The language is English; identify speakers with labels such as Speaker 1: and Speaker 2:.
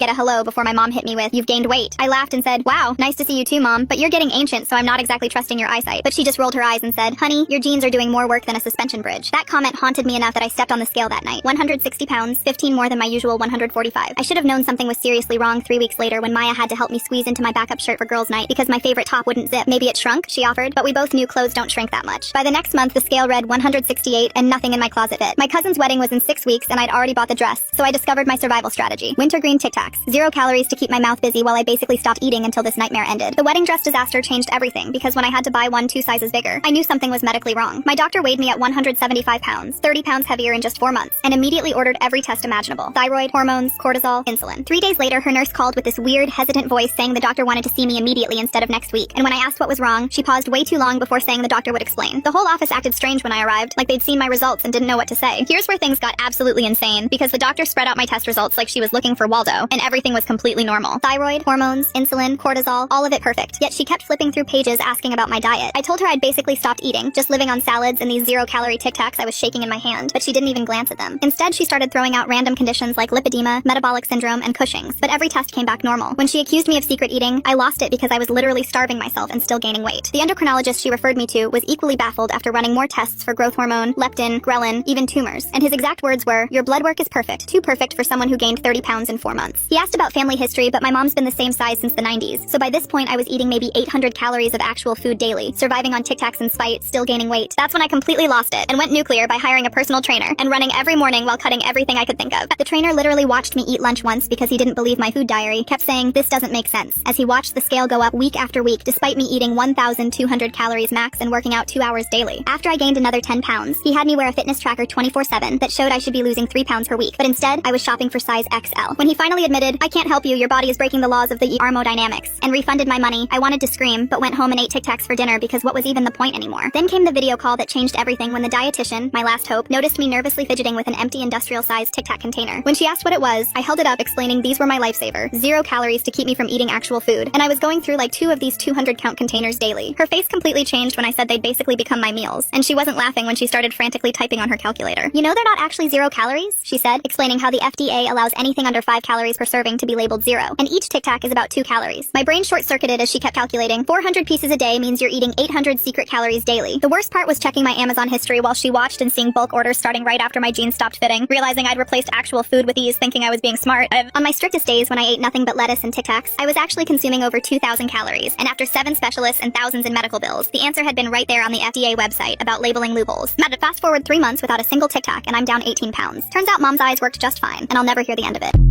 Speaker 1: get a hello before my mom hit me with, "You've gained weight." I laughed and said, "Wow, nice to see you too, Mom, but you're getting ancient, so I'm not exactly trusting your eyesight." But she just rolled her eyes and said, "Honey, your jeans are doing more work than a suspension bridge." That comment haunted me enough that I stepped on the scale that night. 160 pounds, 15 more than my usual 145. I should have known something was seriously wrong 3 weeks later when Maya had to help me squeeze into my backup shirt for girls' night because my favorite top wouldn't zip. "Maybe it shrunk," she offered, but we both knew clothes don't shrink that much. By the next month, the scale read 168 and nothing in my closet fit. My cousin's wedding was in 6 weeks and I'd already bought the dress, so I discovered my survival strategy. Wintergreen Tic Tacs. 0 calories to keep my mouth busy while I basically stopped eating until this nightmare ended. The wedding dress disaster changed everything because when I had to buy one 2 sizes bigger, I knew something was medically wrong. My doctor weighed me at 175 pounds, 30 pounds heavier in just 4 months, and immediately ordered every test imaginable. Thyroid, hormones, cortisol, insulin. 3 days later, her nurse called with this weird, hesitant voice saying the doctor wanted to see me immediately instead of next week. And when I asked what was wrong, she paused way too long before saying the doctor would explain. The whole office acted strange when I arrived, like they'd seen my results and didn't know what to say. Here's where things got absolutely insane, because the doctor spread out my test results like she was looking for Waldo, and everything was completely normal. Thyroid, hormones, insulin, cortisol, all of it perfect. Yet she kept flipping through pages asking about my diet. I told her I'd basically stopped eating, just living on salads and these 0-calorie Tic Tacs I was shaking in my hand, but she didn't even glance at them. Instead, she started throwing out random conditions like lipedema, metabolic syndrome, and Cushing's, but every test came back normal. When she accused me of secret eating, I lost it because I was literally starving myself and still gaining weight. The endocrinologist she referred me to was equally baffled after running more tests for growth hormone, leptin, ghrelin, even tumors, and his exact words were, "Your blood work is perfect, too perfect for someone who gained 30 pounds in 4 months." He asked about family history, but my mom's been the same size since the 90s, so by this point I was eating maybe 800 calories of actual food daily, surviving on Tic Tacs in spite, still gaining weight. That's when I completely lost it and went nuclear by hiring a personal trainer and running every morning while cutting everything I could think of. The trainer literally watched me eat lunch once because he didn't believe my food diary, kept saying, "This doesn't make sense," as he watched the scale go up week after week despite me eating 1,200 calories max and working out 2 hours daily. After I gained another 10 pounds, he had me wear a fitness tracker 24/7 that showed I should be losing 3 pounds per week, but instead, I was shopping for size XL. When he finally admitted, "I can't help you, your body is breaking the laws of the thermodynamics," and refunded my money, I wanted to scream, but went home and ate Tic Tacs for dinner because what was even the point anymore? Then came the video call that changed everything when the dietitian, my last hope, noticed me nervously fidgeting with an empty industrial-sized Tic Tac container. When she asked what it was, I held it up explaining these were my lifesaver, 0 calories to keep me from eating actual food, and I was going through like 2 of these 200-count containers daily. Her face completely changed when I said they'd basically become my meals, and she wasn't laughing when she started frantically typing on her calculator. "You know they're not actually 0 calories," she said, explaining how the FDA allows anything under 5 calories per serving to be labeled 0, and each Tic Tac is about 2 calories. My brain short-circuited as she kept calculating. 400 pieces a day means you're eating 800 secret calories daily. The worst part was checking my Amazon history while she watched and seeing bulk orders starting right after my jeans stopped fitting, realizing I'd replaced actual food with ease, thinking I was being smart. On my strictest days when I ate nothing but lettuce and Tic Tacs, I was actually consuming over 2,000 calories, and after 7 specialists and thousands in medical bills, the answer had been right there on the FDA website about labeling loopholes. Fast forward 3 months without a single Tic Tac, and I'm down 18 pounds. Turns out Mom's eyes worked just fine, and I'll never hear the end of it.